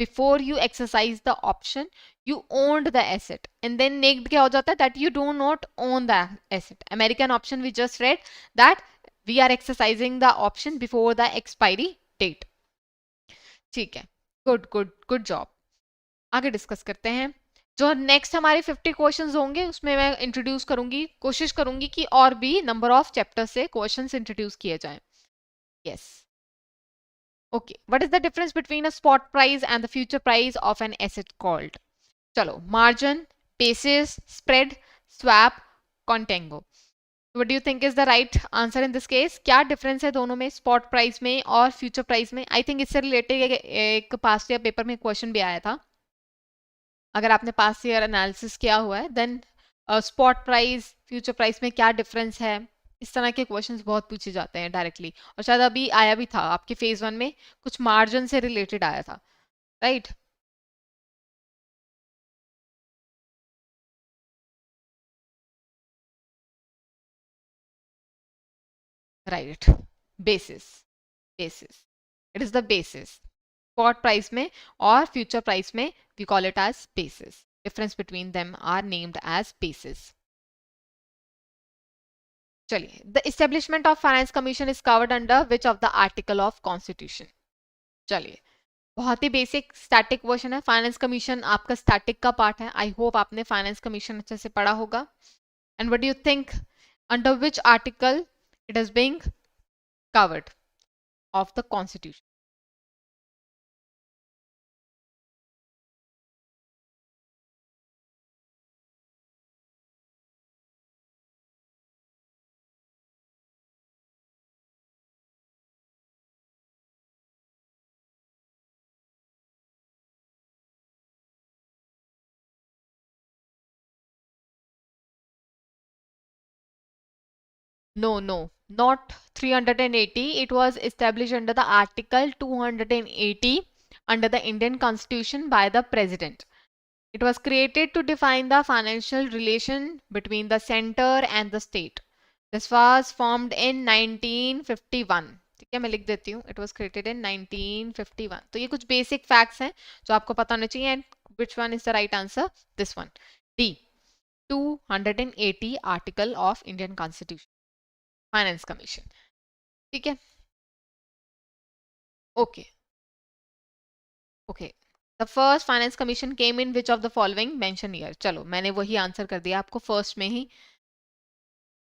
before you exercise the option, you owned the asset. And then naked क्या हो जाता है? That you do not own the asset. American option we just read that we are exercising the option before the expiry date. ठीक है, good good good job. आगे discuss करते हैं. जो नेक्स्ट हमारे 50 क्वेश्चंस होंगे उसमें मैं इंट्रोड्यूस करूंगी, कोशिश करूंगी कि और भी नंबर ऑफ चैप्टर से क्वेश्चंस इंट्रोड्यूस किए जाएं. Yes, okay. What is the difference between a spot price and the future price of an asset called? चलो, margin, basis, spread, swap, contango. What do you think is the right answer in this case? क्या difference है दोनों में, spot price में और future price में? I think इससे related एक पास्ट ईयर पेपर में क्वेश्चन भी आया था. अगर आपने पास ईयर एनालिसिस किया हुआ है then spot price future price में क्या डिफरेंस है, इस तरह के क्वेश्चंस बहुत पूछे जाते हैं डायरेक्टली. और शायद अभी आया भी था आपके फेज 1 में, कुछ मार्जिन से रिलेटेड आया था, right? Right, basis, basis, it is the basis. Spot price में और फ्यूचर प्राइस में we call it as basis. Difference between them are named as basis. चलिए, the establishment of finance commission is covered under which of the article of constitution? चलिए, बहुत ही basic static question है. Finance commission आपका static का part है. I hope आपने finance commission अच्छे से पढ़ा होगा. And what do you think under which article it is being covered of the constitution? No, not 380. It was established under the Article 280 under the Indian Constitution by the President. It was created to define the financial relation between the center and the state. This was formed in 1951. ठीक है, मैं लिख देती हूँ. It was created in 1951. तो ये कुछ basic facts हैं जो आपको पता होने चाहिए. And which one is the right answer? This one. D. 280 article of Indian Constitution. Finance Commission. ठीक है. Okay. Okay. The first finance commission came in which of the following mention here. चलो मैंने वही आंसर कर दिया आपको first में ही.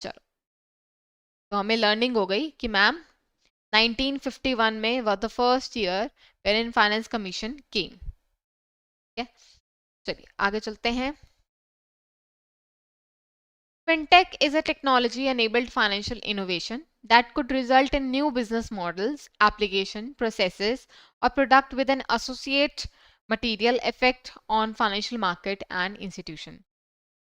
चलो तो हमें लर्निंग हो गई कि मैम 1951 में was the first year wherein finance commission came. ठीक है, चलिए आगे चलते हैं. Fintech is a technology-enabled financial innovation that could result in new business models, application, processes, or product with an associate material effect on financial market and institution.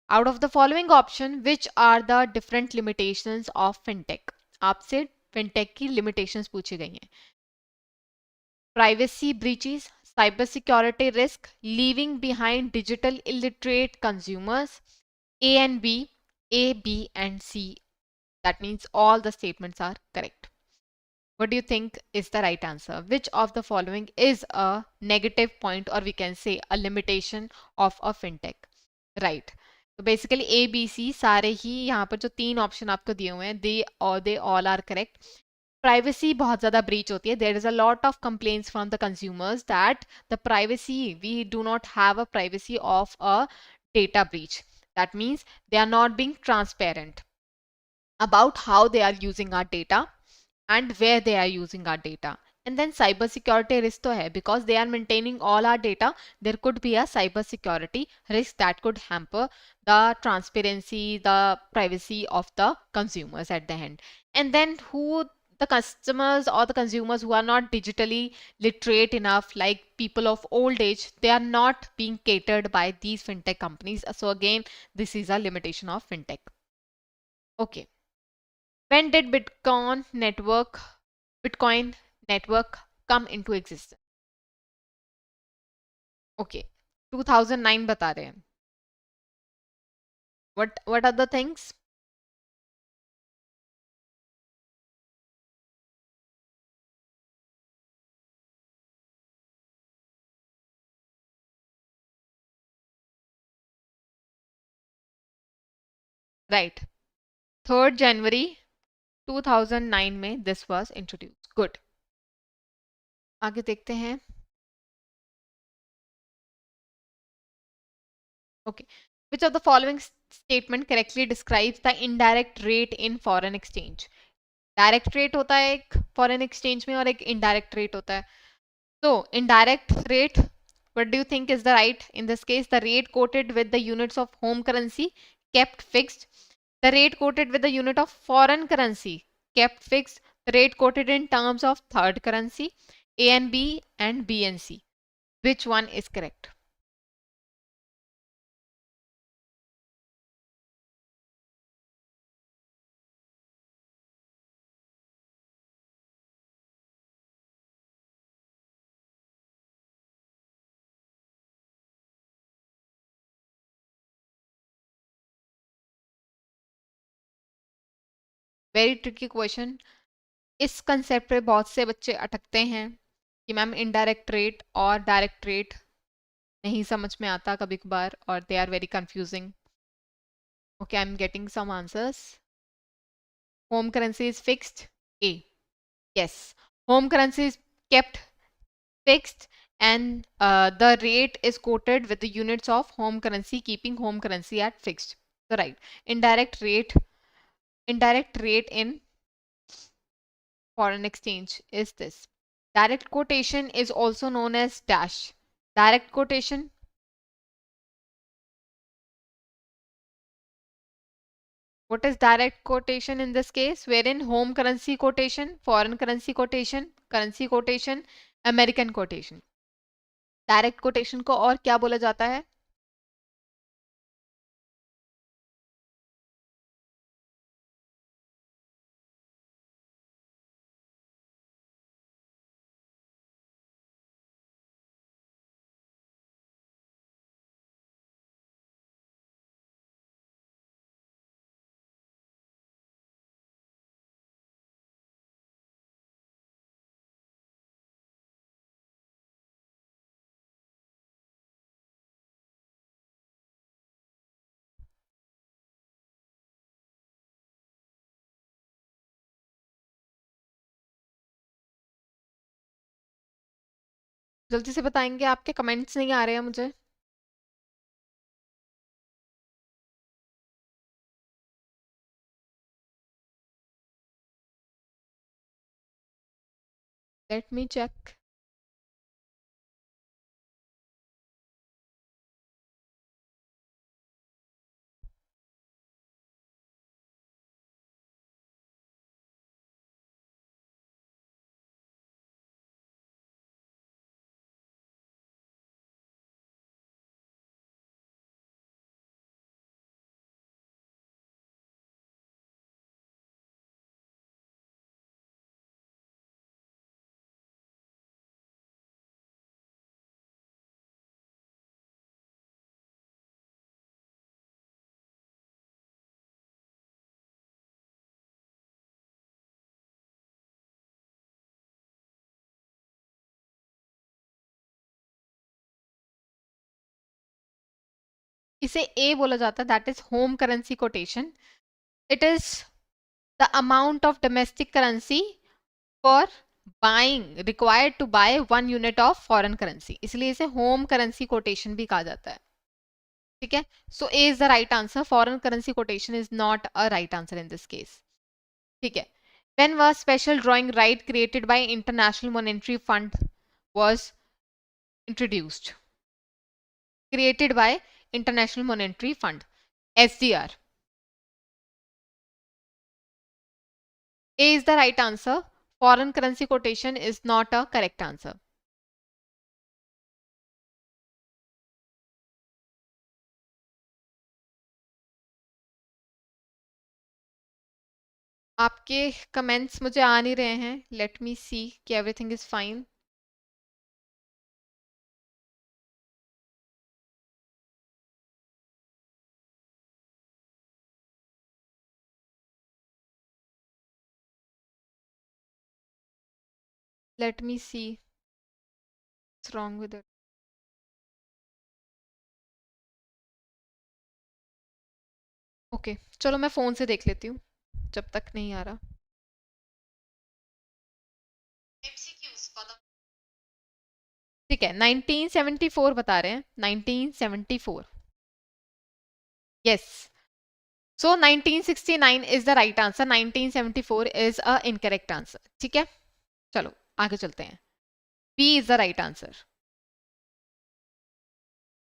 Out of the following option, which are the different limitations of fintech? आपसे fintech की limitations पूछी गई हैं. Privacy breaches, cybersecurity risk, leaving behind digital illiterate consumers. A and B, A, B, and C. That means all the statements are correct. What do you think is the right answer? Which of the following is a negative point, or we can say a limitation of a fintech? Right. तो basically A B C सारे ही यहाँ पर जो तीन option आपको दिए हुए हैं they all are correct. Privacy बहुत ज़्यादा ब्रीच होती है. There is a lot of complaints from the consumers that the privacy we do not have a privacy of a data breach. That means they are not being transparent about how they are using our data and where they are using our data. And then cyber security risk to hai because they are maintaining all our data. There could be a cyber security risk that could hamper the transparency, the privacy of the consumers at the end. And then who the customers or the consumers who are not digitally literate enough, like people of old age, they are not being catered by these fintech companies. So again, this is a limitation of fintech. Okay. When did Bitcoin network come into existence? Okay, 2009 बता रहे हैं. What are the things? Right. 3rd January 2009 में this was introduced. Good. आगे देखते हैं. Okay. Which of the following statement correctly describes the indirect rate in foreign exchange? Direct rate होता है एक फॉरेन एक्सचेंज में और एक इनडायरेक्ट रेट होता है. So indirect rate, what do you think is the right? In this case, the rate quoted with the units of home currency kept fixed. The rate quoted with the unit of foreign currency kept fixed. The rate quoted in terms of third currency. A and B and B and C. Which one is correct? Very tricky question. इस concept पे बहुत से बच्चे अटकते हैं कि ma'am indirect rate और direct rate नहीं समझ में आता कभी कभार और they are very confusing. Okay, I'm getting some answers. Home currency is fixed. A. Yes. Home currency is kept fixed and the rate is quoted with the units of home currency, keeping home currency at fixed. So right. Indirect rate in foreign exchange is this. Direct quotation is also known as dash. Direct quotation. What is direct quotation in this case? Wherein home currency quotation, foreign currency quotation, American quotation. Direct quotation को और क्या बोला जाता है? जल्दी से बताएंगे, आपके कमेंट्स नहीं आ रहे हैं मुझे। Let me check. इसे ए बोला जाता है, that is home currency quotation. It is the amount of domestic currency for buying required to buy 1 unit of foreign currency, इसलिए इसे होम करेंसी कोटेशन भी कहा जाता है। ठीक है, so A is the right answer, foreign currency quotation is not a right answer in this case. ठीक है, when was special drawing right created by International Monetary Fund was introduced? Created by International Monetary Fund, SDR. A is the right answer. Foreign currency quotation is not a correct answer. आपके comments मुझे आ नहीं रहे हैं। Let me see कि everything is fine. Let me see what's wrong with it. Okay चलो मैं phone से देख लेती हूँ जब तक नहीं आ रहा। ठीक है, 1974 बता रहे हैं, 1974। Yes, so 1969 is the right answer, 1974 is a incorrect answer. ठीक है, चलो आगे चलते हैं। B is the right answer.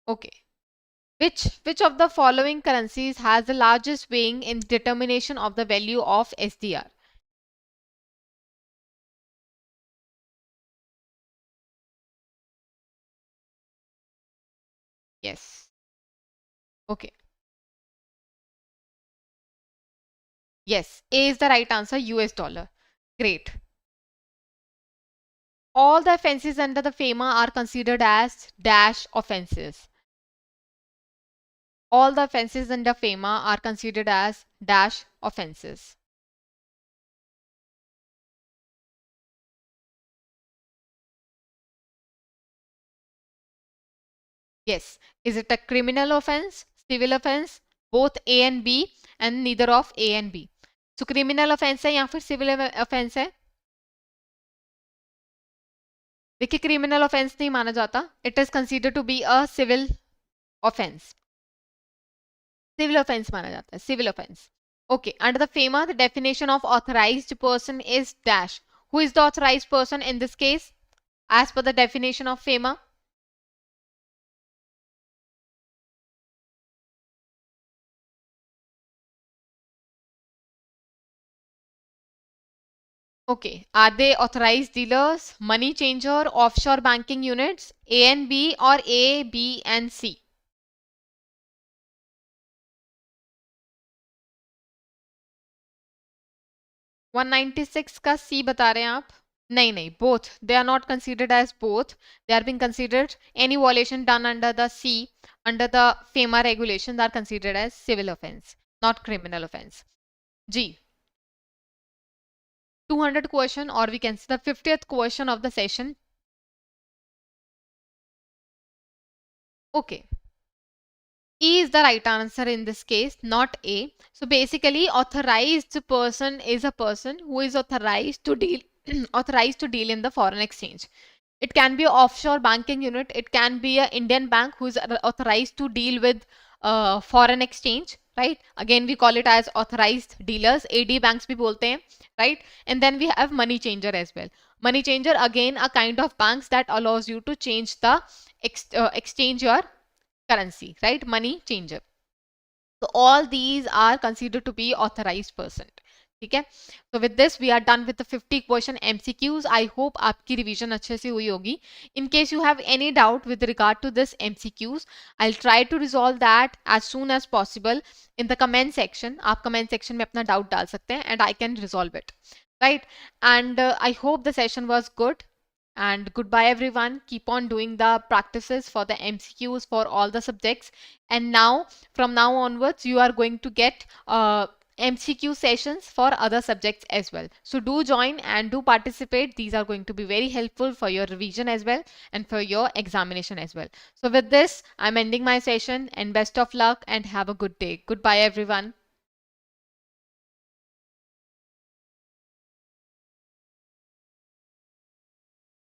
Okay, which of the following currencies has the largest weighing in determination of the value of SDR? Yes. Okay. Yes, A is the right answer, US dollar. Great. All the offenses under the FEMA are considered as dash offenses. All the offenses under FEMA are considered as dash offenses. Yes. Is it a criminal offense, civil offense, both A and B, and neither of A and B? So criminal offense है या फिर civil offense है? देखिए criminal offence नहीं माना जाता, it is consider to be a civil offence. Civil offence माना जाता है, civil offence. Okay, under the FEMA the definition of authorised person is dash. Who is the authorised person in this case as per the definition of FEMA? Okay, are they authorized dealers, money changer, offshore banking units, A and B, or A, B and C? (196) का C बता रहे हैं आप? नहीं नहीं, both they are not considered as both. They are being considered, any violation done under the C, under the FEMA regulations are considered as civil offense, not criminal offense. G, 200 question, or we can say the 50th question of the session. Okay, E is the right answer in this case, not A. So basically, authorized person is a person who is authorized to deal authorized to deal in the foreign exchange. It can be an offshore banking unit. It can be an Indian bank who is authorized to deal with foreign exchange, right? Again, we call it as authorized dealers. AD banks bhi bolte hain, right? And then we have money changer as well. Money changer, again, a kind of banks that allows you to change the exchange your currency, right? Money changer. So all these are considered to be authorized person. ठीक है. So with this we are done with the 50 question MCQs. I hope आपकी revision अच्छे से हुई होगी. In case you have any doubt with regard to this MCQs, I'll try to resolve that as soon as possible in the comment section. आप comment section में अपना doubt डाल सकते हैं and I can resolve it. Right? And I hope the session was good. And goodbye everyone. Keep on doing the practices for the MCQs for all the subjects. And now, from now onwards, you are going to get MCQ sessions for other subjects as well. So do join and do participate. These are going to be very helpful for your revision as well and for your examination as well. So with this, I'm ending my session and best of luck and have a good day. Goodbye everyone.